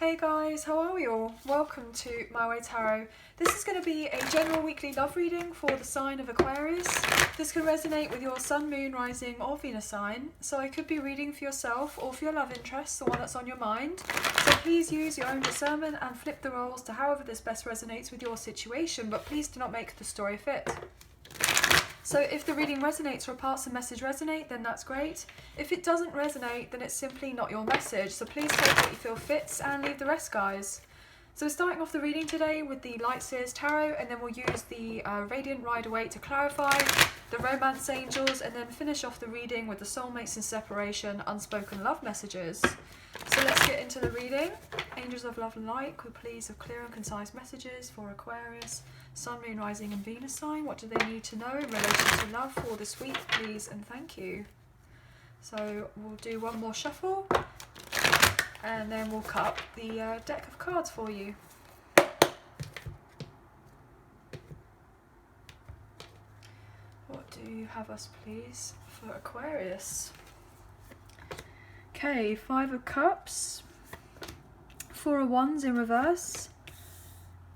Hey guys, how are we all? Welcome to My Way Tarot. This is going to be a general weekly love reading for the sign of Aquarius. This can resonate with your sun, moon, rising or Venus sign. So I could be reading for yourself or for your love interest, the one that's on your mind. So please use your own discernment and flip the roles to however this best resonates with your situation, but please do not make the story fit. So if the reading resonates or parts of the message resonate, then that's great. If it doesn't resonate, then it's simply not your message. So please take what you feel fits and leave the rest, guys. So we're starting off the reading today with the Light Seers Tarot, and then we'll use the Radiant Rider-Waite to clarify, the Romance Angels, and then finish off the reading with the Soulmates in Separation, Unspoken Love Messages. So let's get into the reading. Angels of Love and Light, could please have clear and concise messages for Aquarius, Sun, Moon, Rising and Venus sign. What do they need to know in relation to love for this week, please and thank you. So we'll do one more shuffle and then we'll cut up the deck of cards for you. What do you have us please for Aquarius? Okay, 5 of Cups, 4 of Wands in reverse,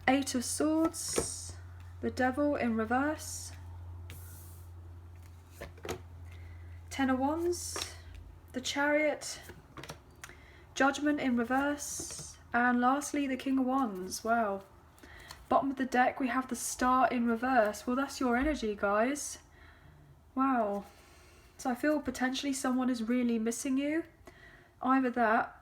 8 of Swords, the Devil in reverse, 10 of Wands, the Chariot, Judgement in reverse, and lastly the King of Wands. Wow. Bottom of the deck we have the Star in reverse. Well, that's your energy, guys. Wow. So I feel potentially someone is really missing you. Either that,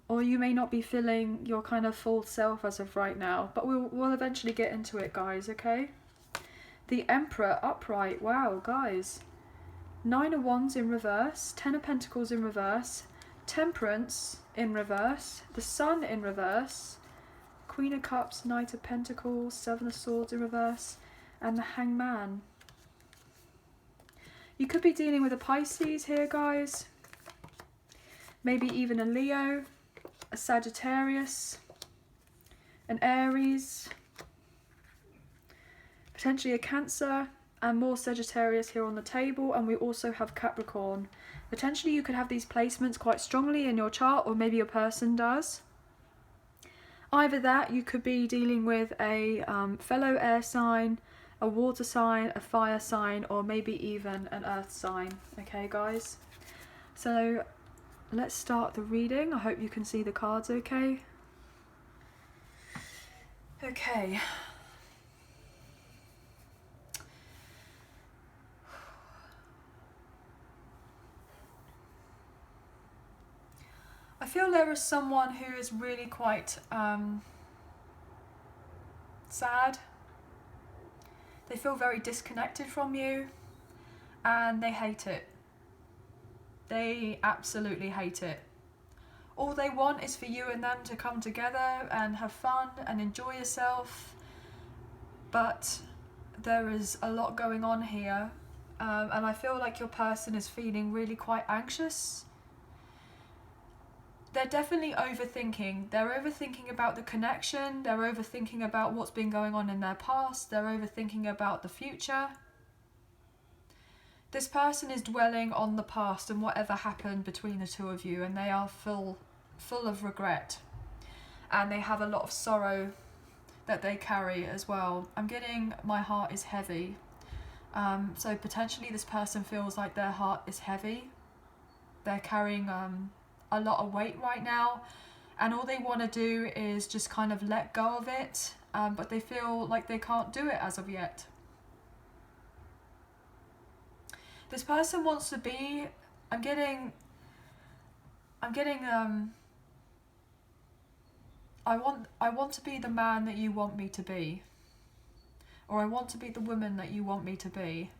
or you may not be feeling your kind of full self as of right now, but we'll eventually get into it, guys, okay? The Emperor upright. Wow, guys. 9 of Wands in reverse, 10 of Pentacles in reverse, Temperance in reverse, the Sun in reverse, Queen of Cups, Knight of Pentacles, 7 of Swords in reverse, and the Hangman. You could be dealing with a Pisces here, guys. Maybe even a Leo, a Sagittarius, an Aries, potentially a Cancer, and more Sagittarius here on the table, and we also have Capricorn. Potentially you could have these placements quite strongly in your chart, or maybe your person does. Either that, you could be dealing with a fellow air sign, a water sign, a fire sign, or maybe even an earth sign. Okay, guys? So let's start the reading. I hope you can see the cards okay. Okay. I feel there is someone who is really quite sad. They feel very disconnected from you and they hate it. They absolutely hate it. All they want is for you and them to come together and have fun and enjoy yourself. But there is a lot going on here. And I feel like your person is feeling really quite anxious. They're definitely overthinking. They're overthinking about the connection. They're overthinking about what's been going on in their past. They're overthinking about the future. This person is dwelling on the past and whatever happened between the two of you, and they are full of regret. And they have a lot of sorrow that they carry as well. I'm getting my heart is heavy. So potentially this person feels like their heart is heavy. They're carrying a lot of weight right now, and all they want to do is just kind of let go of it, but they feel like they can't do it as of yet. This person wants to be, I want to be the man that you want me to be, or I want to be the woman that you want me to be.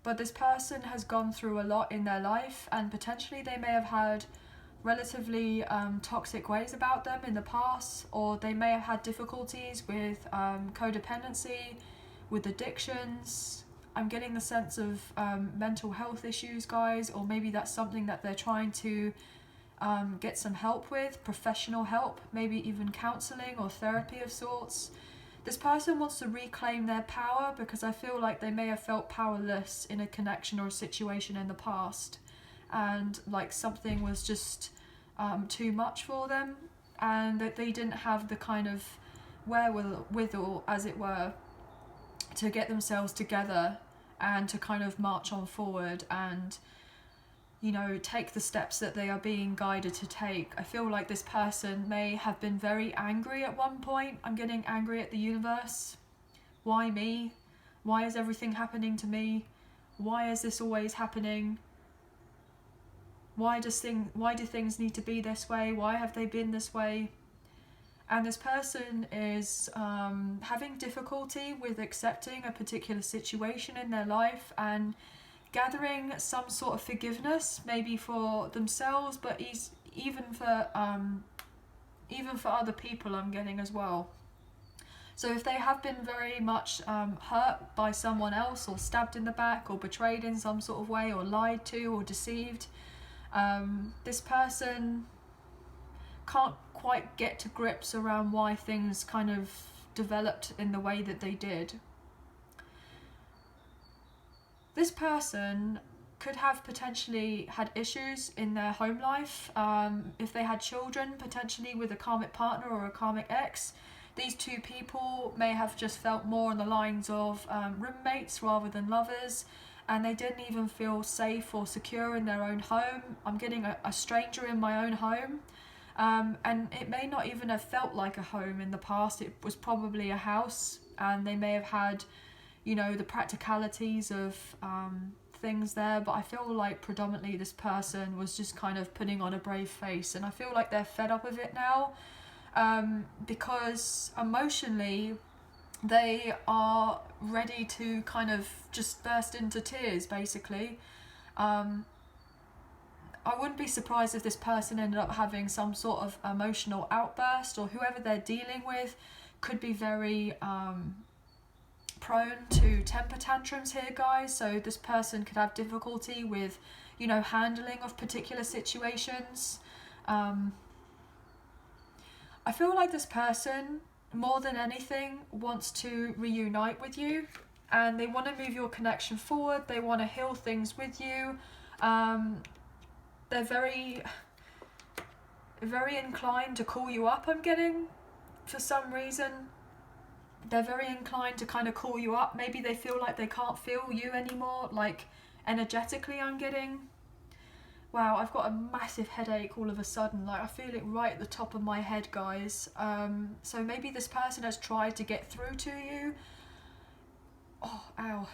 But this person has gone through a lot in their life, and potentially they may have had relatively toxic ways about them in the past, or they may have had difficulties with codependency, with addictions. I'm getting the sense of mental health issues, guys, or maybe that's something that they're trying to get some help with, professional help, maybe even counselling or therapy of sorts. This person wants to reclaim their power because I feel like they may have felt powerless in a connection or a situation in the past, and like something was just too much for them, and that they didn't have the kind of wherewithal, as it were, to get themselves together and to kind of march on forward and, you know, take the steps that they are being guided to take. I feel like this person may have been very angry at one point. I'm getting angry at the universe. Why me? Why is everything happening to me? Why is this always happening? Why do things need to be this way? Why have they been this way? And this person is having difficulty with accepting a particular situation in their life and gathering some sort of forgiveness, maybe for themselves, but even for other people, I'm getting as well. So if they have been very much hurt by someone else, or stabbed in the back, or betrayed in some sort of way, or lied to, or deceived, this person can't quite get to grips around why things kind of developed in the way that they did. This person could have potentially had issues in their home life. If they had children, potentially with a karmic partner or a karmic ex, these two people may have just felt more on the lines of roommates rather than lovers, and they didn't even feel safe or secure in their own home. I'm getting a stranger in my own home. And it may not even have felt like a home in the past. It was probably a house, and they may have had, you know, the practicalities of things there, but I feel like predominantly this person was just kind of putting on a brave face, and I feel like they're fed up of it now, because emotionally they are ready to kind of just burst into tears, basically. I wouldn't be surprised if this person ended up having some sort of emotional outburst, or whoever they're dealing with could be very prone to temper tantrums here, guys. So this person could have difficulty with, you know, handling of particular situations. I feel like this person, more than anything, wants to reunite with you, and they want to move your connection forward. They want to heal things with you. They're very inclined to call you up, I'm getting, for some reason. They're very inclined to kind of call you up. Maybe they feel like they can't feel you anymore, like energetically, I'm getting. Wow, I've got a massive headache all of a sudden. Like, I feel it right at the top of my head, guys. So maybe this person has tried to get through to you. Oh, ow.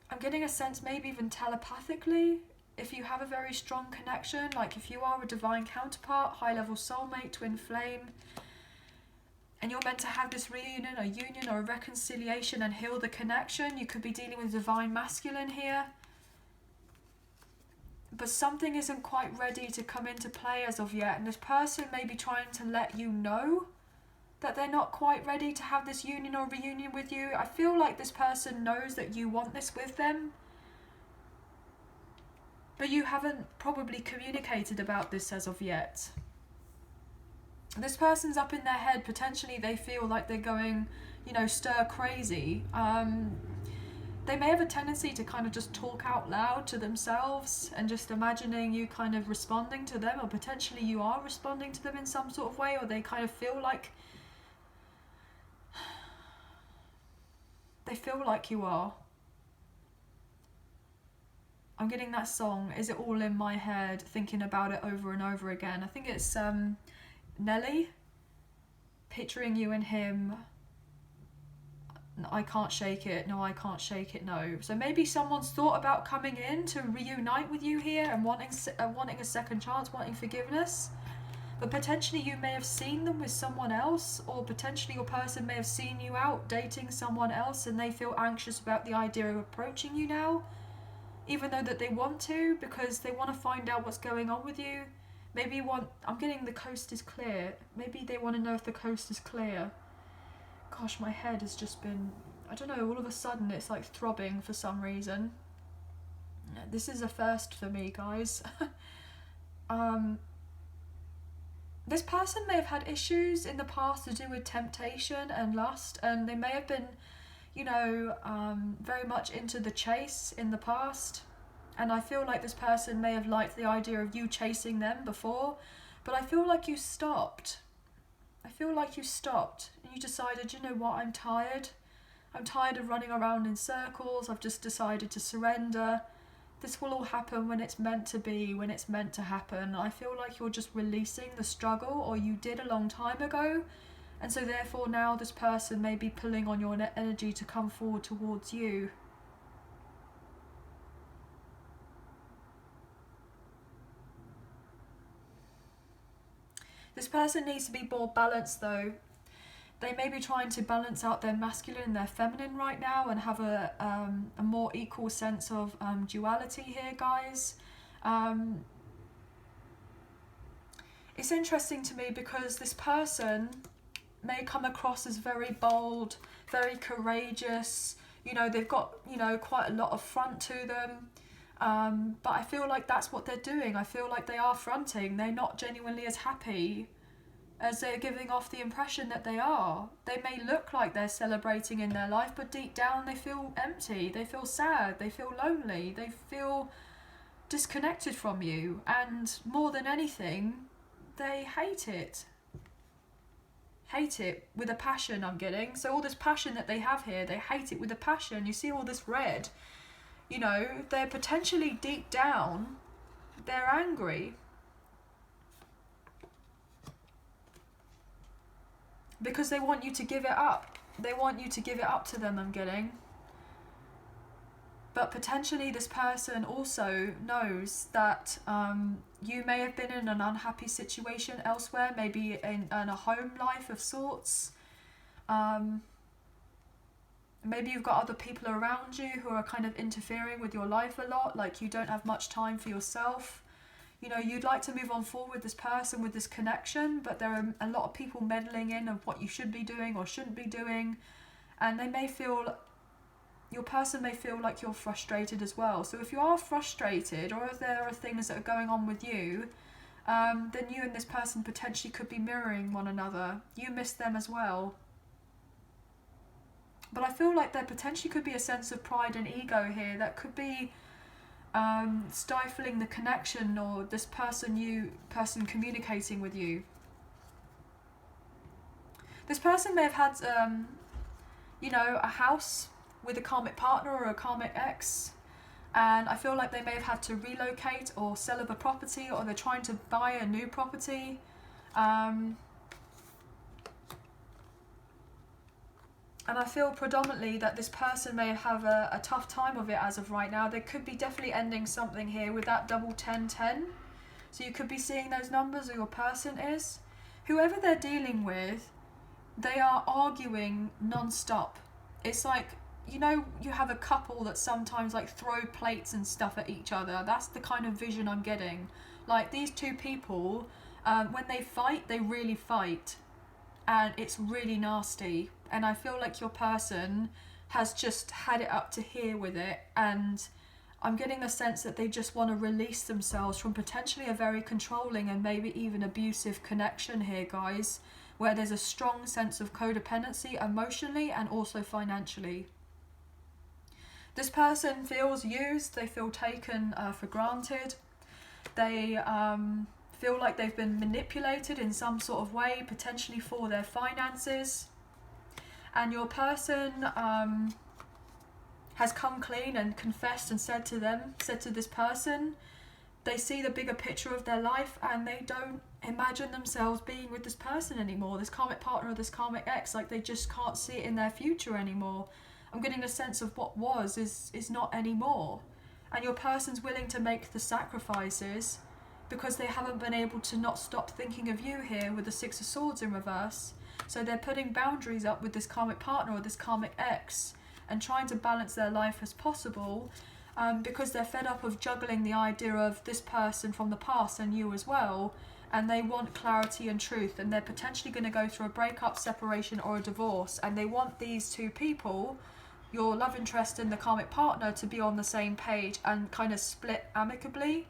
I'm getting a sense, maybe even telepathically, if you have a very strong connection, like if you are a divine counterpart, high-level soulmate, twin flame, and you're meant to have this reunion, a union, or a reconciliation and heal the connection. You could be dealing with divine masculine here. But something isn't quite ready to come into play as of yet, and this person may be trying to let you know that they're not quite ready to have this union or reunion with you. I feel like this person knows that you want this with them, but you haven't probably communicated about this as of yet. This person's up in their head. Potentially they feel like they're going, you know, stir crazy. They may have a tendency to kind of just talk out loud to themselves and just imagining you kind of responding to them, or potentially you are responding to them in some sort of way, or they kind of feel like you are. I'm getting that song, Is It All In My Head, thinking about it over and over again. I think it's Nelly, picturing you and him. I can't shake it, no, I can't shake it, no. So maybe someone's thought about coming in to reunite with you here and wanting a second chance, wanting forgiveness. But potentially you may have seen them with someone else, or potentially your person may have seen you out dating someone else and they feel anxious about the idea of approaching you now, even though that they want to, because they want to find out what's going on with you. Maybe I'm getting the coast is clear. Maybe they want to know if the coast is clear. Gosh, my head has just been, I don't know, all of a sudden it's like throbbing for some reason. This is a first for me, guys. This person may have had issues in the past to do with temptation and lust, and they may have been, you know, very much into the chase in the past. And I feel like this person may have liked the idea of you chasing them before, but I feel like you stopped. I feel like you stopped and you decided, you know what, I'm tired. I'm tired of running around in circles. I've just decided to surrender. This will all happen when it's meant to be, when it's meant to happen. I feel like you're just releasing the struggle, or you did a long time ago. And so therefore now this person may be pulling on your energy to come forward towards you. This person needs to be more balanced though. They may be trying to balance out their masculine and their feminine right now and have a more equal sense of duality here, guys. It's interesting to me because this person may come across as very bold, very courageous. You know, they've got, you know, quite a lot of front to them. But I feel like that's what they're doing. I feel like they are fronting. They're not genuinely as happy as they're giving off the impression that they are. They may look like they're celebrating in their life, but deep down they feel empty, they feel sad, they feel lonely, they feel disconnected from you, and more than anything, they hate it. Hate it with a passion, I'm getting. So all this passion that they have here, they hate it with a passion. You see all this red, you know, they're potentially deep down, they're angry. Because they want you to give it up. They want you to give it up to them, I'm getting. But potentially this person also knows that you may have been in an unhappy situation elsewhere, maybe in a home life of sorts. Maybe you've got other people around you who are kind of interfering with your life a lot, like you don't have much time for yourself. You know, you'd like to move on forward with this person, with this connection, but there are a lot of people meddling in of what you should be doing or shouldn't be doing. And they may feel, your person may feel like you're frustrated as well. So if you are frustrated, or if there are things that are going on with you, then you and this person potentially could be mirroring one another. You miss them as well. But I feel like there potentially could be a sense of pride and ego here that could be stifling the connection, or this person communicating with you. This person may have had you know, a house with a karmic partner or a karmic ex, and I feel like they may have had to relocate or sell up a property, or they're trying to buy a new property. And I feel predominantly that this person may have a tough time of it as of right now. They could be definitely ending something here with that double 1010. So you could be seeing those numbers, or your person is. Whoever they're dealing with, they are arguing non-stop. It's like, you know, you have a couple that sometimes like throw plates and stuff at each other. That's the kind of vision I'm getting. Like these two people, when they fight, they really fight. And it's really nasty. And I feel like your person has just had it up to here with it, and I'm getting the sense that they just want to release themselves from potentially a very controlling and maybe even abusive connection here, guys, where there's a strong sense of codependency emotionally and also financially. This person feels used, they feel taken for granted, they feel like they've been manipulated in some sort of way, potentially for their finances. And your person has come clean and confessed and said to this person, they see the bigger picture of their life and they don't imagine themselves being with this person anymore, this karmic partner or this karmic ex. Like they just can't see it in their future anymore. I'm getting a sense of what was is not anymore. And your person's willing to make the sacrifices because they haven't been able to not stop thinking of you here with the Six of Swords in reverse. So they're putting boundaries up with this karmic partner or this karmic ex and trying to balance their life as possible, because they're fed up of juggling the idea of this person from the past and you as well, and they want clarity and truth, and they're potentially going to go through a breakup, separation or a divorce, and they want these two people, your love interest and the karmic partner, to be on the same page and kind of split amicably.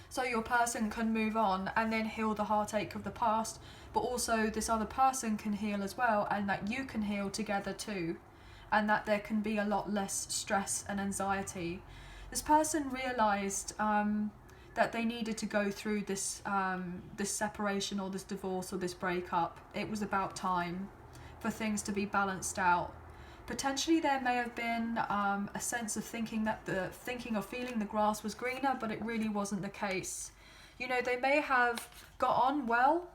So your person can move on and then heal the heartache of the past, but also this other person can heal as well, and that you can heal together too, and that there can be a lot less stress and anxiety. This person realised that they needed to go through this this separation or this divorce or this breakup. It was about time for things to be balanced out. Potentially there may have been a sense of thinking that feeling the grass was greener, but it really wasn't the case. You know, they may have got on well.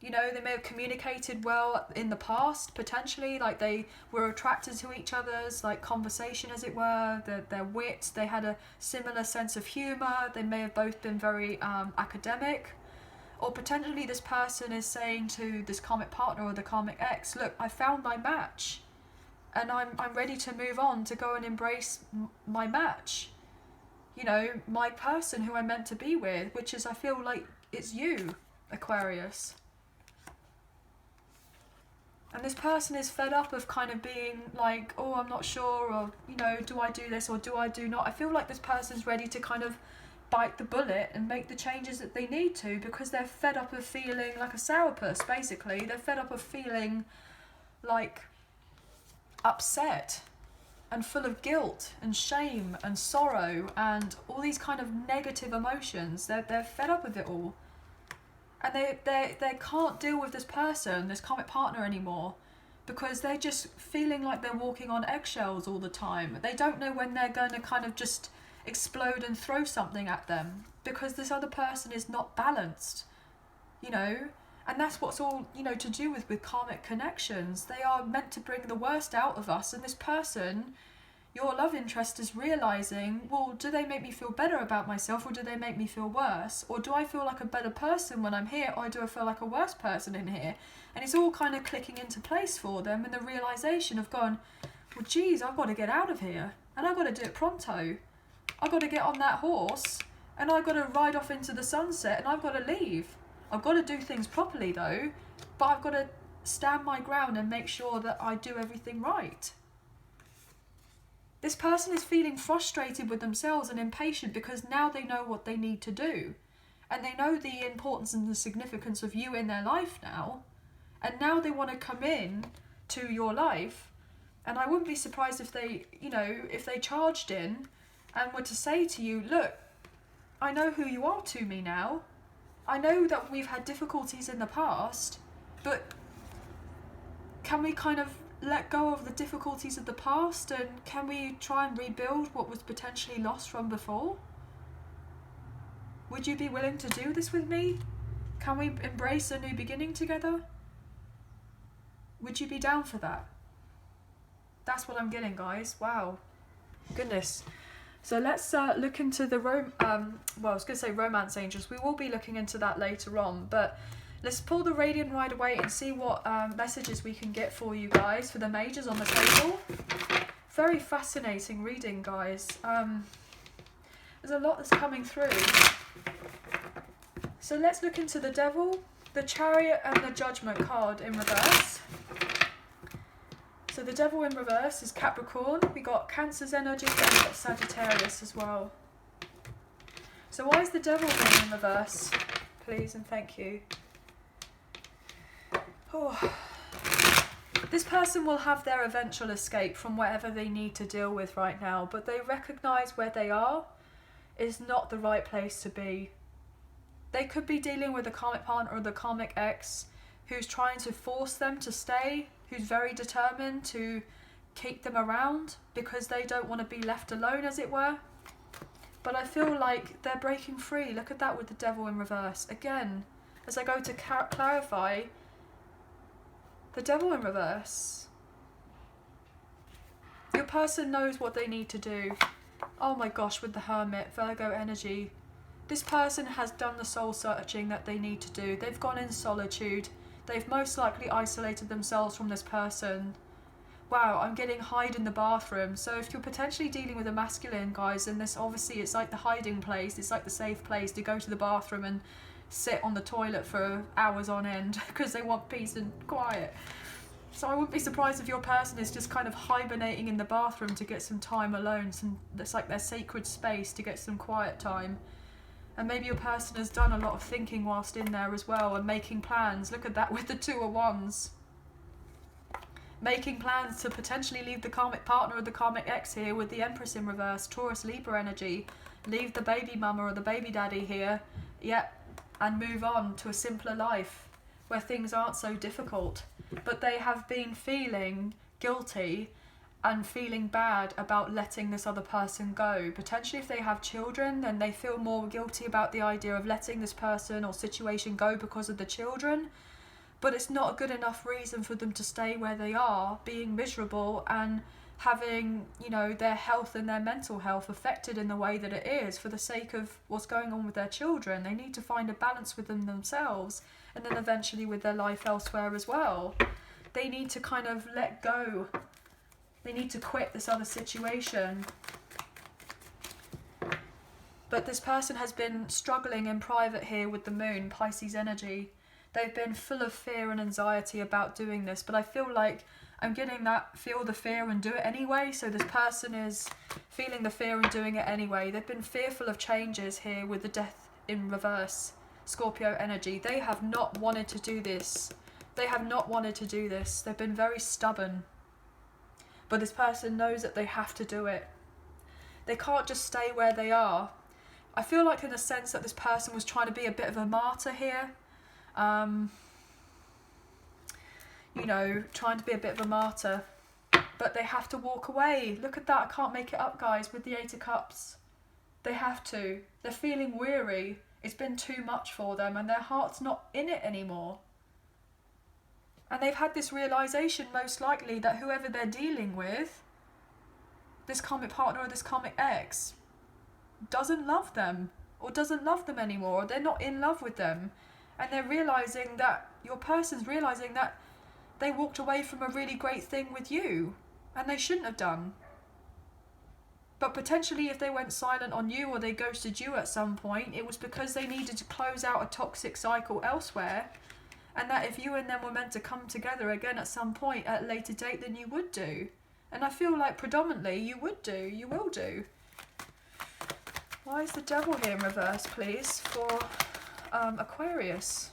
You know, they may have communicated well in the past, potentially, like they were attracted to each other's like conversation, as it were, their wit, they had a similar sense of humour, they may have both been very academic. Or potentially this person is saying to this karmic partner or the karmic ex, look, I found my match and I'm ready to move on, to go and embrace my match. You know, my person who I'm meant to be with, which is, I feel like it's you, Aquarius. And this person is fed up of kind of being like, oh, I'm not sure, or, you know, do I do this or do I do not? I feel like this person's ready to kind of bite the bullet and make the changes that they need to, because they're fed up of feeling like a sourpuss, basically. They're fed up of feeling like upset and full of guilt and shame and sorrow and all these kind of negative emotions. They're fed up with it all. And they can't deal with this person, this karmic partner anymore, because they're just feeling like they're walking on eggshells all the time. They don't know when they're going to kind of just explode and throw something at them, because this other person is not balanced, you know. And that's what's all, you know, to do with karmic connections. They are meant to bring the worst out of us, and this person, your love interest, is realising, well, do they make me feel better about myself, or do they make me feel worse? Or do I feel like a better person when I'm here, or do I feel like a worse person in here? And it's all kind of clicking into place for them, and the realisation of going, well, geez, I've got to get out of here, and I've got to do it pronto. I've got to get on that horse, and I've got to ride off into the sunset, and I've got to leave. I've got to do things properly, though, but I've got to stand my ground and make sure that I do everything right. This person is feeling frustrated with themselves and impatient, because now they know what they need to do. And they know the importance and the significance of you in their life now. And now they want to come in to your life. And I wouldn't be surprised if they, you know, if they charged in and were to say to you, look, I know who you are to me now. I know that we've had difficulties in the past, but can we kind of let go of the difficulties of the past, and can we try and rebuild what was potentially lost from before? Would you be willing to do this with me? Can we embrace a new beginning together? Would you be down for that? That's what I'm getting, guys. Wow. Goodness. So let's look into the romance angels. We will be looking into that later on, but let's pull the Radiant Rider-Waite and see what messages we can get for you guys for the majors on the table. Very fascinating reading, guys. There's a lot that's coming through. So let's look into the Devil, the Chariot, and the Judgment card in reverse. So the Devil in reverse is Capricorn. We got Cancer's energy, and we got Sagittarius as well. So why is the Devil being in reverse? Please and thank you. Oh. This person will have their eventual escape from whatever they need to deal with right now, but they recognise where they are is not the right place to be. They could be dealing with a karmic partner or the karmic ex who's trying to force them to stay, who's very determined to keep them around because they don't want to be left alone, as it were. But I feel like they're breaking free. Look at that with the Devil in reverse. Again, as I go to clarify, the Devil in reverse. Your person knows what they need to do. Oh my gosh, with the Hermit, Virgo energy. This person has done the soul searching that they need to do. They've gone in solitude. They've most likely isolated themselves from this person. Wow, I'm getting hide in the bathroom. So if you're potentially dealing with a masculine, guys, then this obviously it's like the hiding place. It's like the safe place to go to the bathroom and sit on the toilet for hours on end because they want peace and quiet. So I wouldn't be surprised if your person is just kind of hibernating in the bathroom to get some time alone. That's like their sacred space to get some quiet time. And maybe your person has done a lot of thinking whilst in there as well and making plans. Look at that with the Two of Wands. making plans to potentially leave the karmic partner or the karmic ex here with the Empress in reverse, Taurus Libra energy, leave the baby mama or the baby daddy here, and move on to a simpler life where things aren't so difficult. But they have been feeling guilty and feeling bad about letting this other person go. Potentially if they have children, then they feel more guilty about the idea of letting this person or situation go because of the children. But it's not a good enough reason for them to stay where they are, being miserable and having, you know, their health and their mental health affected in the way that it is for the sake of what's going on with their children. They need to find a balance with them themselves and then eventually with their life elsewhere as well. They need to kind of let go. They need to quit this other situation. But this person has been struggling in private here with the moon, Pisces energy. They've been full of fear and anxiety about doing this, but I feel like I'm getting that feel the fear and do it anyway. So this person is feeling the fear and doing it anyway. They've been fearful of changes here with the death in reverse, Scorpio energy. They have not wanted to do this. They have not wanted to do this. They've been very stubborn. But this person knows that they have to do it. They can't just stay where they are. I feel like in a sense that this person was trying to be a bit of a martyr here. You know, trying to be a bit of a martyr, but they have to walk away. Look at that, I can't make it up, guys, with the Eight of Cups. They have to. They're feeling weary. It's been too much for them and their heart's not in it anymore. And they've had this realisation, most likely, that whoever they're dealing with, this karmic partner or this karmic ex, doesn't love them or doesn't love them anymore, or they're not in love with them. And they're realising that, your person's realising that they walked away from a really great thing with you, and they shouldn't have done. But potentially if they went silent on you or they ghosted you at some point, it was because they needed to close out a toxic cycle elsewhere, and that if you and them were meant to come together again at some point at a later date, then you would do. And I feel like predominantly you would do, you will do. Why is the devil here in reverse, please, for Aquarius?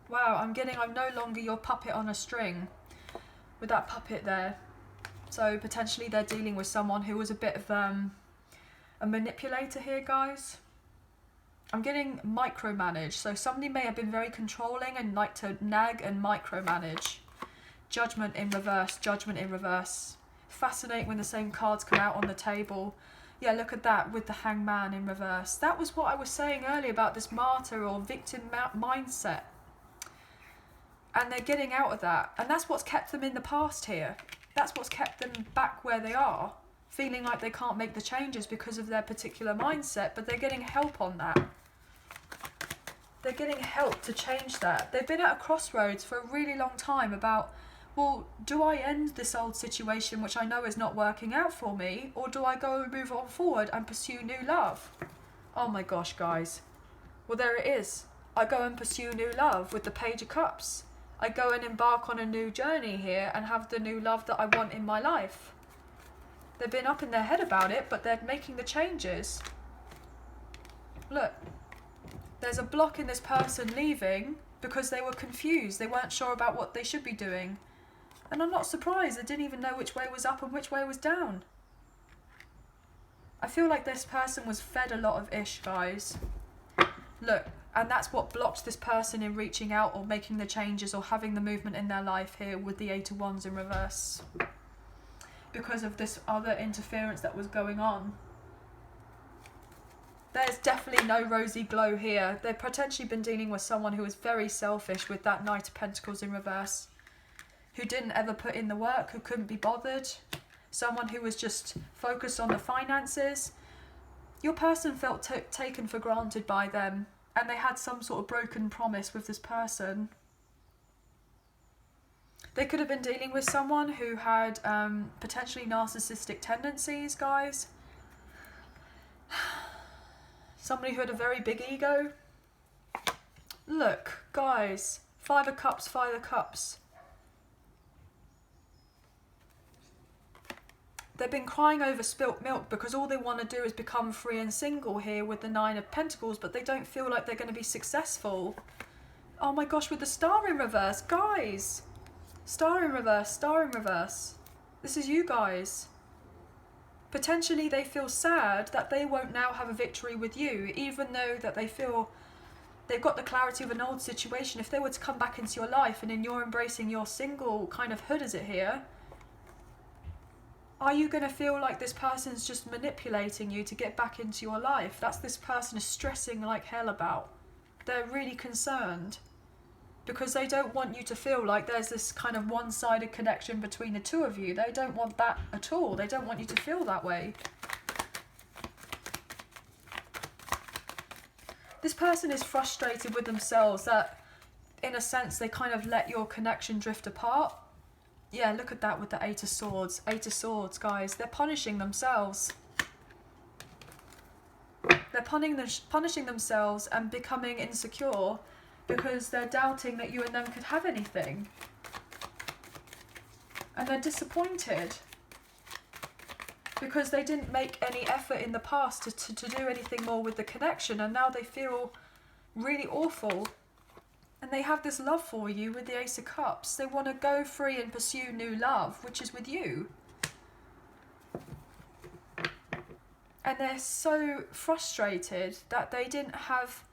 Wow, I'm no longer your puppet on a string with that puppet there. So potentially they're dealing with someone who was a bit of a manipulator here, guys. I'm getting micromanaged. So somebody may have been very controlling and like to nag and micromanage. Judgment in reverse, judgment in reverse. Fascinating when the same cards come out on the table. Yeah, look at that with the hangman in reverse. That was what I was saying earlier about this martyr or victim mindset. And they're getting out of that. And that's what's kept them in the past here. That's what's kept them back where they are. Feeling like they can't make the changes because of their particular mindset. But they're getting help on that. They're getting help to change that. They've been at a crossroads for a really long time about, well, do I end this old situation which I know is not working out for me? Or do I go and move on forward and pursue new love? Oh my gosh, guys. Well, there it is. I go and pursue new love with the Page of Cups. I go and embark on a new journey here and have the new love that I want in my life. They've been up in their head about it, but they're making the changes. Look, there's a block in this person leaving because they were confused. They weren't sure about what they should be doing. And I'm not surprised. They didn't even know which way was up and which way was down. I feel like this person was fed a lot of ish, guys. Look. And that's what blocked this person in reaching out or making the changes or having the movement in their life here with the Eight of Wands in reverse. Because of this other interference that was going on. There's definitely no rosy glow here. They've potentially been dealing with someone who was very selfish with that Knight of Pentacles in reverse. Who didn't ever put in the work, who couldn't be bothered. Someone who was just focused on the finances. Your person felt taken for granted by them. And they had some sort of broken promise with this person. They could have been dealing with someone who had potentially narcissistic tendencies, guys. Somebody who had a very big ego. Look, guys. Five of Cups, Five of Cups. They've been crying over spilt milk because all they want to do is become free and single here with the Nine of Pentacles, but they don't feel like they're going to be successful. Oh my gosh, with the Star in reverse, guys. Star in reverse, Star in reverse. This is you guys. Potentially they feel sad that they won't now have a victory with you, even though that they feel they've got the clarity of an old situation. If they were to come back into your life and then you're embracing your single kind of hood, is it here? Are you going to feel like this person's just manipulating you to get back into your life? That's this person is stressing like hell about. They're really concerned because they don't want you to feel like there's this kind of one-sided connection between the two of you. They don't want that at all. They don't want you to feel that way. This person is frustrated with themselves that, in a sense, they kind of let your connection drift apart. Yeah, look at that with the Eight of Swords. Eight of Swords, guys. They're punishing themselves. They're punishing themselves and becoming insecure because they're doubting that you and them could have anything. And they're disappointed because they didn't make any effort in the past to do anything more with the connection, and now they feel really awful. And they have this love for you with the Ace of Cups. They want to go free and pursue new love, which is with you. And they're so frustrated that they didn't have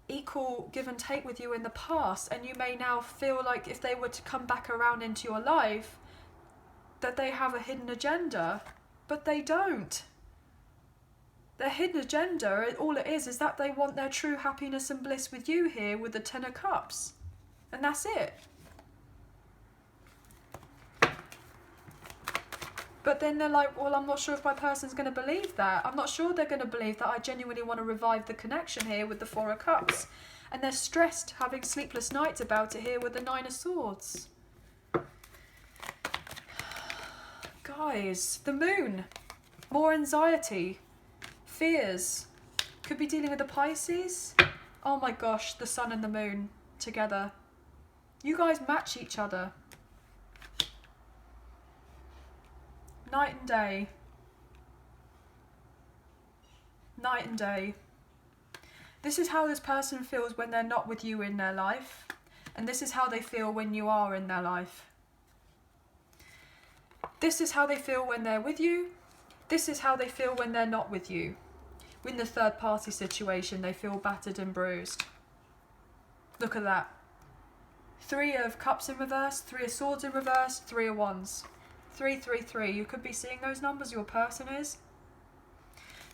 equal give and take with you in the past. And you may now feel like if they were to come back around into your life, that they have a hidden agenda. But they don't. Their hidden agenda, all it is that they want their true happiness and bliss with you here with the Ten of Cups. And that's it. But then they're like, well, I'm not sure if my person's going to believe that. I'm not sure they're going to believe that I genuinely want to revive the connection here with the Four of Cups. And they're stressed, having sleepless nights about it here with the Nine of Swords. Guys, the Moon. More anxiety. Fears. Could be dealing with the Pisces. Oh my gosh, the Sun and the Moon together. You guys match each other. Night and day. Night and day. This is how this person feels when they're not with you in their life. And this is how they feel when you are in their life. This is how they feel when they're with you. This is how they feel when they're not with you. In the third party situation, they feel battered and bruised. Look at that. Three of Cups in reverse, Three of Swords in reverse, Three of Wands. 3, 3, 3. You could be seeing those numbers, your person is.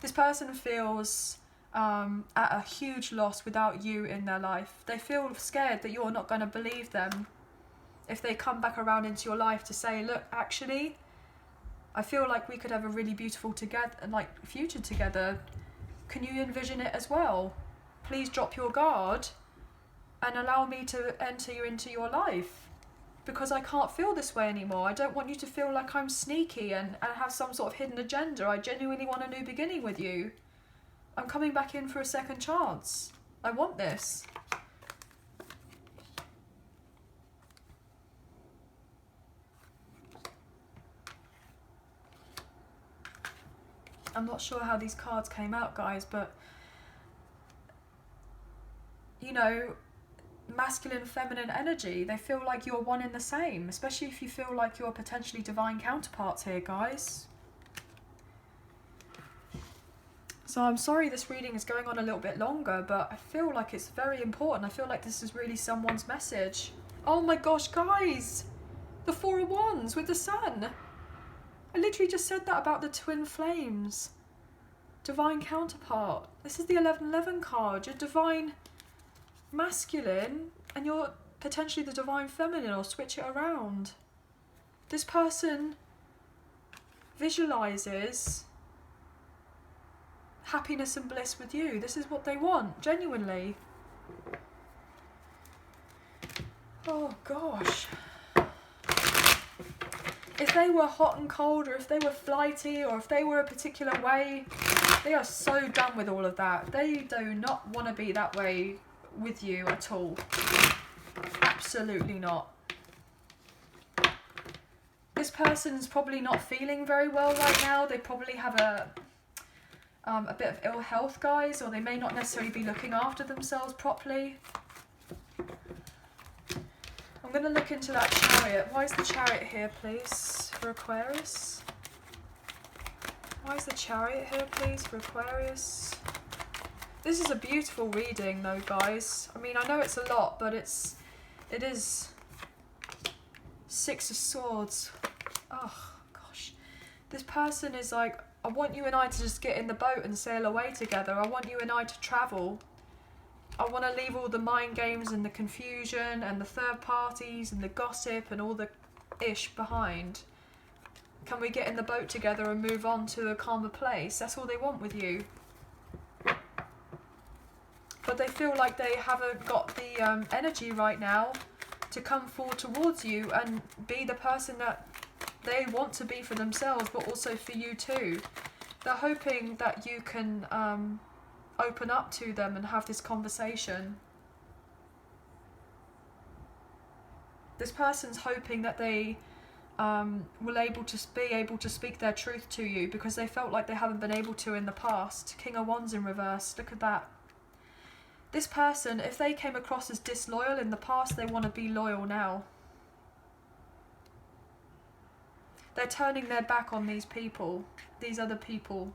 This person feels at a huge loss without you in their life. They feel scared that you're not going to believe them if they come back around into your life to say, look, actually, I feel like we could have a really beautiful future together. Can you envision it as well? Please drop your guard and allow me to enter you into your life. Because I can't feel this way anymore. I don't want you to feel like I'm sneaky and have some sort of hidden agenda. I genuinely want a new beginning with you. I'm coming back in for a second chance. I want this. I'm not sure how these cards came out, guys, but you know, masculine, feminine energy, they feel like you're one and the same, especially if you feel like you're potentially divine counterparts here, guys. So I'm sorry this reading is going on a little bit longer, but I feel like it's very important. I feel like this is really someone's message. Oh my gosh, guys! The Four of Wands with the Sun. I literally just said that about the twin flames. Divine counterpart. This is the 1111 card. You're divine masculine and you're potentially the divine feminine, or switch it around. This person visualizes happiness and bliss with you. This is what they want, genuinely. Oh gosh. If they were hot and cold, or if they were flighty, or if they were a particular way, they are so done with all of that. They do not want to be that way with you at all. Absolutely not. This person's probably not feeling very well right now. They probably have a bit of ill health, guys, or they may not necessarily be looking after themselves properly. I'm going to look into that Chariot. Why is the Chariot here, please, for Aquarius? Why is the Chariot here, please, for Aquarius? This is a beautiful reading, though, guys. I mean, I know it's a lot, but it is Six of Swords. Oh, gosh. This person is like, I want you and I to just get in the boat and sail away together. I want you and I to travel. I want to leave all the mind games and the confusion and the third parties and the gossip and all the ish behind. Can we get in the boat together and move on to a calmer place? That's all they want with you. But they feel like they haven't got the energy right now to come forward towards you and be the person that they want to be for themselves, but also for you too. They're hoping that you can open up to them and have this conversation. This person's hoping that they will be able to speak their truth to you, because they felt like they haven't been able to in the past. King of Wands in reverse. Look at that. This person, if they came across as disloyal in the past, they want to be loyal now. They're turning their back on these people, these other people,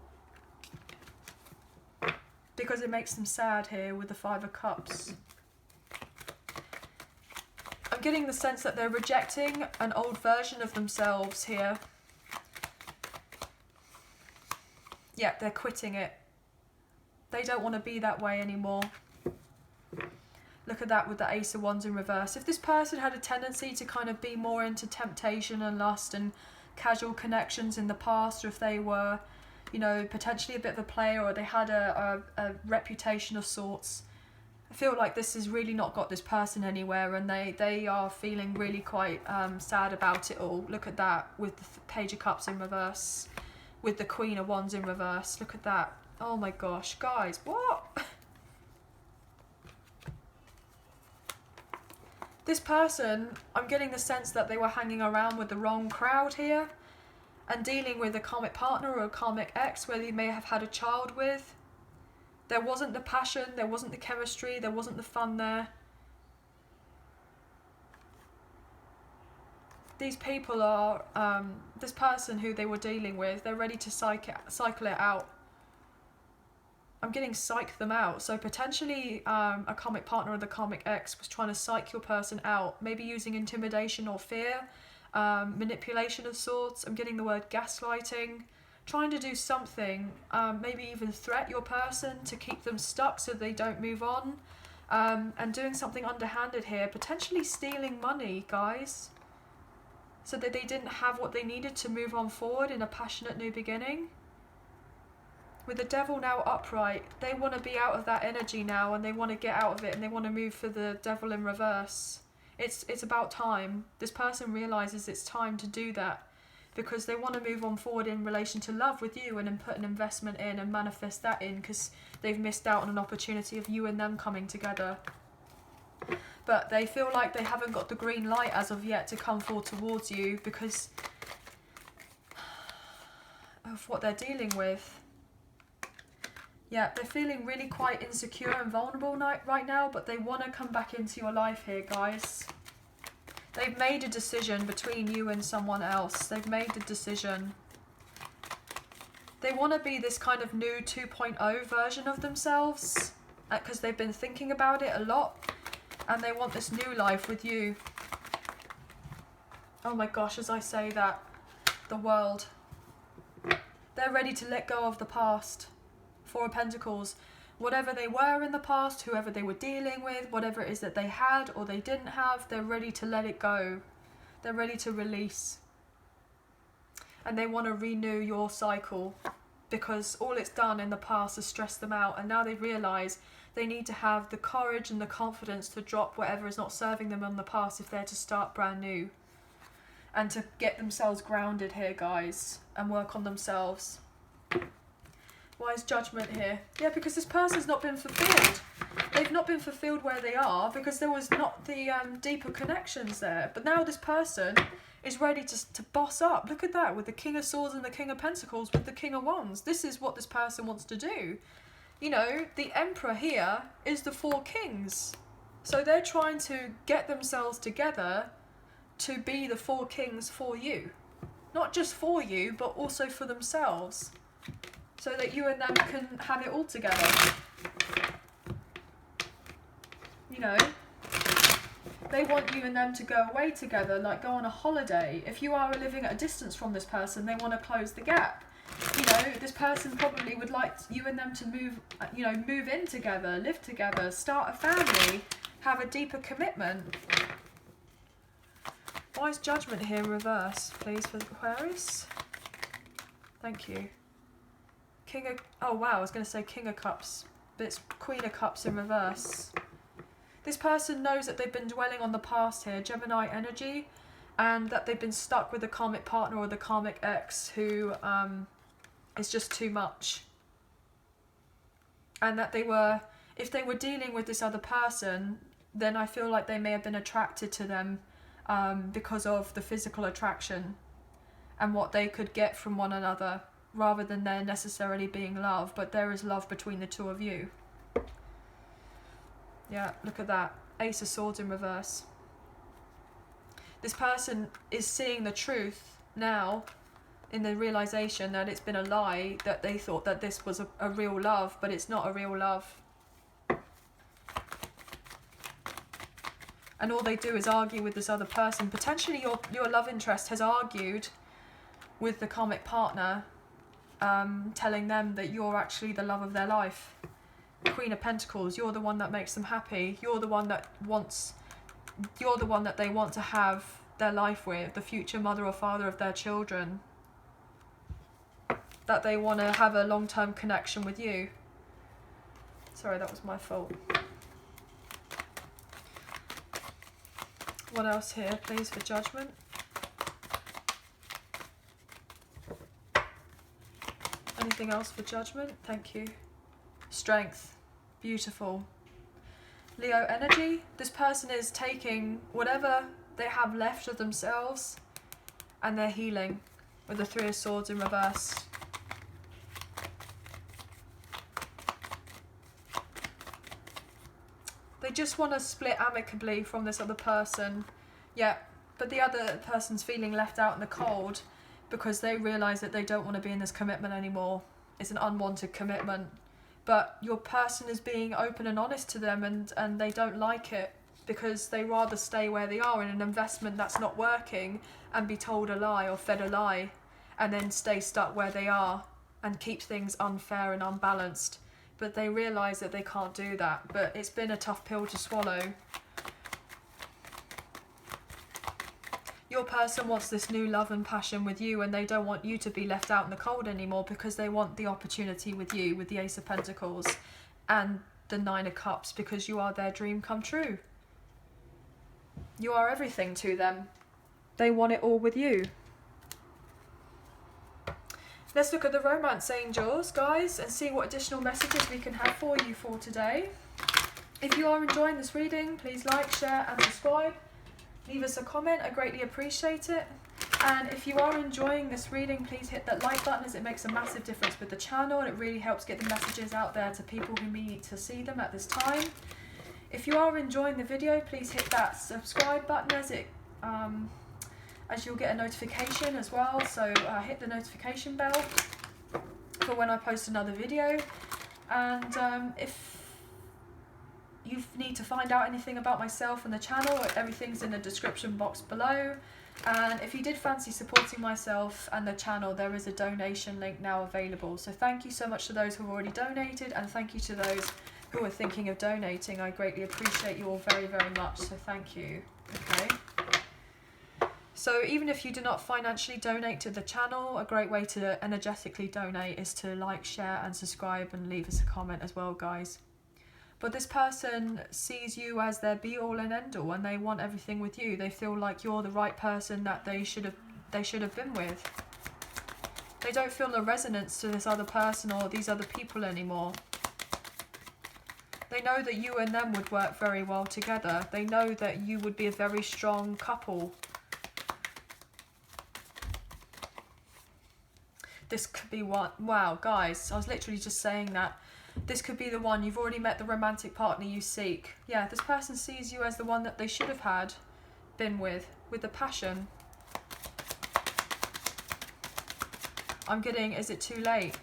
because it makes them sad here with the Five of Cups. I'm getting the sense that they're rejecting an old version of themselves here. Yeah, they're quitting it. They don't want to be that way anymore. Look at that with the Ace of Wands in reverse. If this person had a tendency to kind of be more into temptation and lust and casual connections in the past, or if they were, you know, potentially a bit of a player, or they had a reputation of sorts, I feel like this has really not got this person anywhere, and they are feeling really quite sad about it all. Look at that with the Page of Cups in reverse, with the Queen of Wands in reverse. Look at that. Oh my gosh, guys, what? This person, I'm getting the sense that they were hanging around with the wrong crowd here and dealing with a karmic partner or a karmic ex where they may have had a child with. There wasn't the passion, there wasn't the chemistry, there wasn't the fun there. These people are, this person who they were dealing with, they're ready to cycle it out. I'm getting psych them out. So potentially a karmic partner or the karmic ex was trying to psych your person out, maybe using intimidation or fear, manipulation of sorts. I'm getting the word gaslighting, trying to do something, maybe even threat your person to keep them stuck so they don't move on, and doing something underhanded here, potentially stealing money, guys, so that they didn't have what they needed to move on forward in a passionate new beginning. With the Devil now upright, they want to be out of that energy now, and they want to get out of it, and they want to move for the Devil in reverse. It's about time. This person realises it's time to do that, because they want to move on forward in relation to love with you, and then put an investment in and manifest that in, because they've missed out on an opportunity of you and them coming together. But they feel like they haven't got the green light as of yet to come forward towards you because of what they're dealing with. Yeah, they're feeling really quite insecure and vulnerable right now, but they want to come back into your life here, guys. They've made a decision between you and someone else. They've made the decision. They want to be this kind of new 2.0 version of themselves, because they've been thinking about it a lot, and they want this new life with you. Oh my gosh, as I say that, the World. They're ready to let go of the past. Four of Pentacles. Whatever they were in the past, whoever they were dealing with, whatever it is that they had or they didn't have, they're ready to let it go. They're ready to release. And they want to renew your cycle, because all it's done in the past has stressed them out, and now they realise they need to have the courage and the confidence to drop whatever is not serving them in the past if they're to start brand new. And to get themselves grounded here, guys, and work on themselves. Why is judgment here? Yeah, because this person's not been fulfilled. They've not been fulfilled where they are because there was not the deeper connections there. But now this person is ready to boss up. Look at that, with the King of Swords and the King of Pentacles with the King of Wands. This is what this person wants to do. You know, the Emperor here is the Four Kings. So they're trying to get themselves together to be the Four Kings for you. Not just for you, but also for themselves. So that you and them can have it all together. You know, they want you and them to go away together, like go on a holiday. If you are living at a distance from this person, they want to close the gap. You know, this person probably would like you and them to move, you know, move in together, live together, start a family, have a deeper commitment. Why is judgment here reverse, please, for Aquarius? Thank you. King of... Oh, wow, I was going to say King of Cups, but it's Queen of Cups in reverse. This person knows that they've been dwelling on the past here, Gemini energy, and that they've been stuck with the karmic partner or the karmic ex who is just too much. And that they were... If they were dealing with this other person, then I feel like they may have been attracted to them because of the physical attraction and what they could get from one another, rather than there necessarily being love, but there is love between the two of you. Yeah, look at that. Ace of Swords in reverse. This person is seeing the truth now, in the realization that it's been a lie, that they thought that this was a real love, but it's not a real love. And all they do is argue with this other person. Potentially your love interest has argued with the karmic partner, telling them that you're actually the love of their life. Queen of Pentacles, you're the one that makes them happy. You're the one that they want to have their life with, the future mother or father of their children. That they want to have a long-term connection with you. Sorry, that was my fault. What else here, please, for judgment? Anything else for judgment? Thank you. Strength. Beautiful. Leo energy. This person is taking whatever they have left of themselves and they're healing with the Three of Swords in reverse. They just want to split amicably from this other person. Yeah, but the other person's feeling left out in the cold because they realise that they don't want to be in this commitment anymore. It's an unwanted commitment. But your person is being open and honest to them, and they don't like it because they rather stay where they are in an investment that's not working and be told a lie or fed a lie and then stay stuck where they are and keep things unfair and unbalanced. But they realise that they can't do that. But it's been a tough pill to swallow. Your person wants this new love and passion with you, and they don't want you to be left out in the cold anymore because they want the opportunity with you, with the Ace of Pentacles and the Nine of Cups, because you are their dream come true. You are everything to them. They want it all with you. Let's look at the romance angels, guys, and see what additional messages we can have for you for today. If you are enjoying this reading, please like, share and subscribe. Leave us a comment, I greatly appreciate it. And if you are enjoying this reading, please hit that like button, as it makes a massive difference with the channel and it really helps get the messages out there to people who need to see them at this time. If you are enjoying the video, please hit that subscribe button, as you'll get a notification as well. So hit the notification bell for when I post another video. And if you need to find out anything about myself and the channel, everything's in the description box below. And if you did fancy supporting myself and the channel, there is a donation link now available. So thank you so much to those who have already donated, and thank you to those who are thinking of donating. I greatly appreciate you all very, very much, so thank you. Okay. So even if you do not financially donate to the channel, a great way to energetically donate is to like, share and subscribe and leave us a comment as well, guys. But this person sees you as their be-all and end-all, and they want everything with you. They feel like you're the right person that they should have been with. They don't feel a resonance to this other person or these other people anymore. They know that you and them would work very well together. They know that you would be a very strong couple. This could be one. Wow, guys, I was literally just saying that. This could be the one. You've already met the romantic partner you seek. Yeah, this person sees you as the one that they should have been with the passion. I'm getting, is it too late?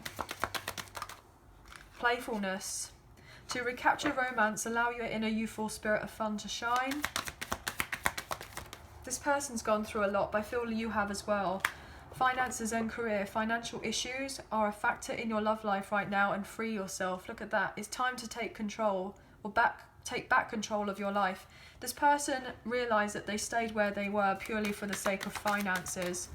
Playfulness. To recapture romance, allow your inner youthful spirit of fun to shine. This person's gone through a lot, but I feel you have as well. Finances and career. Financial issues are a factor in your love life right now, and free yourself. Look at that. It's time to take control, or take back control of your life. This person realised that they stayed where they were purely for the sake of finances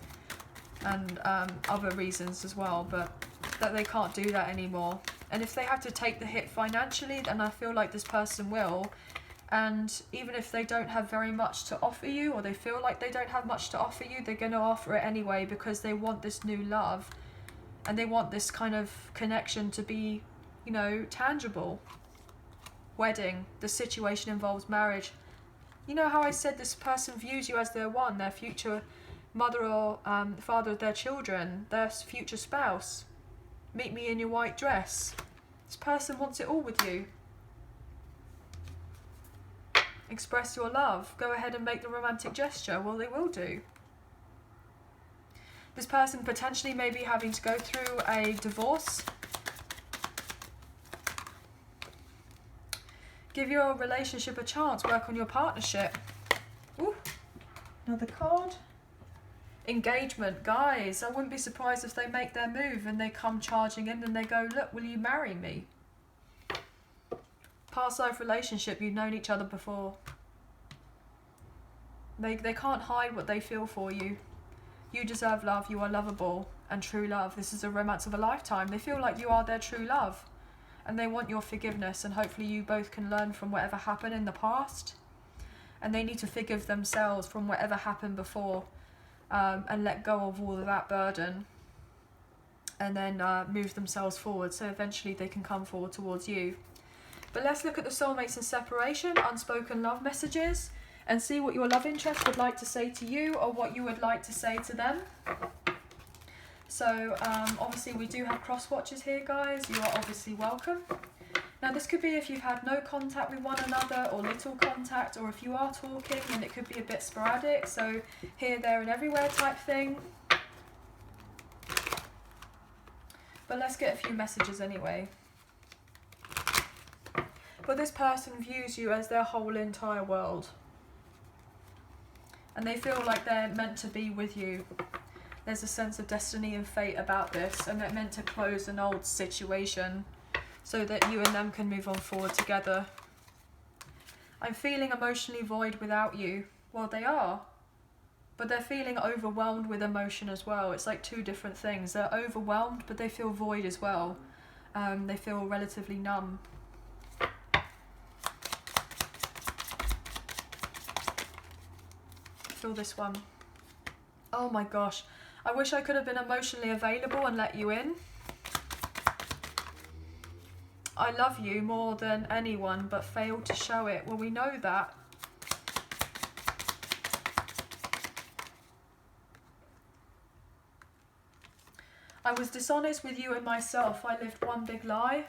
and other reasons as well, but that they can't do that anymore. And if they have to take the hit financially, then I feel like this person will. And even if they don't have very much to offer you, or they feel like they don't have much to offer you, they're going to offer it anyway because they want this new love. And they want this kind of connection to be, you know, tangible. Wedding. The situation involves marriage. You know how I said this person views you as their one, their future mother or father of their children, their future spouse. Meet me in your white dress. This person wants it all with you. Express your love. Go ahead and make the romantic gesture. Well, they will do. This person potentially may be having to go through a divorce. Give your relationship a chance. Work on your partnership. Ooh, another card. Engagement. Guys, I wouldn't be surprised if they make their move and they come charging in and they go, look, will you marry me? Past life relationship, you've known each other before. They can't hide what they feel for you. You deserve love, you are lovable, and true love. This is a romance of a lifetime. They feel like you are their true love, and they want your forgiveness, and hopefully you both can learn from whatever happened in the past, and they need to forgive themselves from whatever happened before, and let go of all of that burden, and then move themselves forward, so eventually they can come forward towards you. But let's look at the soulmates and separation, unspoken love messages, and see what your love interest would like to say to you, or what you would like to say to them. So obviously we do have cross watchers here, guys. You are obviously welcome. Now this could be if you've had no contact with one another, or little contact, or if you are talking, and it could be a bit sporadic, so here, there and everywhere type thing. But let's get a few messages anyway. But this person views you as their whole entire world. And they feel like they're meant to be with you. There's a sense of destiny and fate about this, and they're meant to close an old situation so that you and them can move on forward together. I'm feeling emotionally void without you. Well, they are. But they're feeling overwhelmed with emotion as well. It's like two different things. They're overwhelmed, but they feel void as well. They feel relatively numb. Feel this one. Oh my gosh. I wish I could have been emotionally available and let you in. I love you more than anyone, but failed to show it. Well, we know that. I was dishonest with you and myself. I lived one big lie.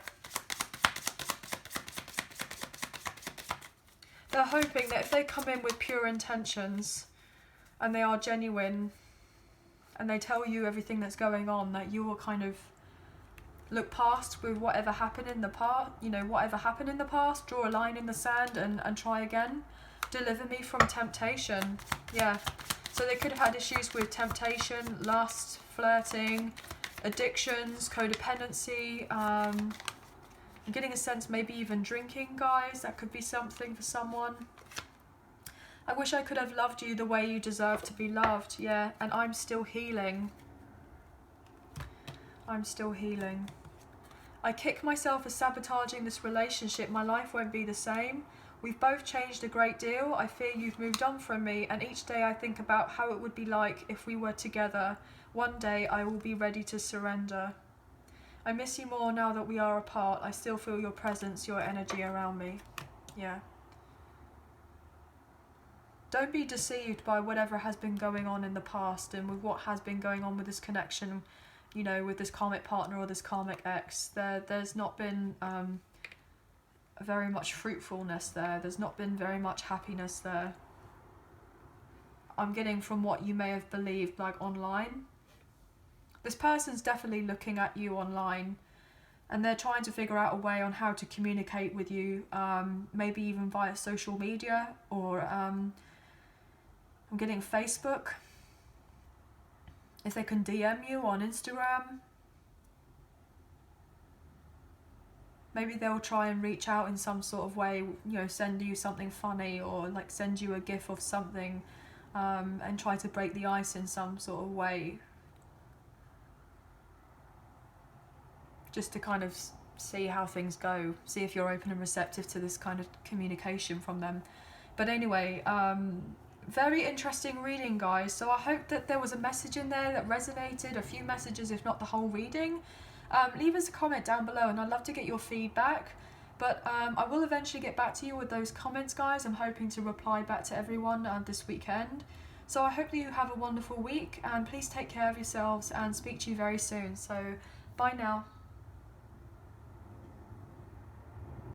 They're hoping that if they come in with pure intentions and they are genuine and they tell you everything that's going on, that you will kind of look past with whatever happened in the past, you know, whatever happened in the past, draw a line in the sand and try again. Deliver me from temptation. Yeah. So they could have had issues with temptation, lust, flirting, addictions, codependency. I'm getting a sense maybe even drinking, guys. That could be something for someone. I wish I could have loved you the way you deserve to be loved. Yeah, and I'm still healing. I'm still healing. I kick myself for sabotaging this relationship. My life won't be the same. We've both changed a great deal. I fear you've moved on from me, and each day I think about how it would be like if we were together. One day I will be ready to surrender. I miss you more now that we are apart. I still feel your presence, your energy around me. Yeah. Don't be deceived by whatever has been going on in the past and with what has been going on with this connection, you know, with this karmic partner or this karmic ex. There's not been very much fruitfulness there. There's not been very much happiness there. I'm getting from what you may have believed, like online. This person's definitely looking at you online, and they're trying to figure out a way on how to communicate with you, maybe even via social media, or I'm getting Facebook. If they can DM you on Instagram, maybe they'll try and reach out in some sort of way, you know, send you something funny, or like send you a gif of something, and try to break the ice in some sort of way. Just to kind of see how things go, see if you're open and receptive to this kind of communication from them. But anyway, very interesting reading, guys. So I hope that there was a message in there that resonated, a few messages, if not the whole reading. Leave us a comment down below, and I'd love to get your feedback. But I will eventually get back to you with those comments, guys. I'm hoping to reply back to everyone this weekend. So I hope that you have a wonderful week, and please take care of yourselves, and speak to you very soon. So bye now.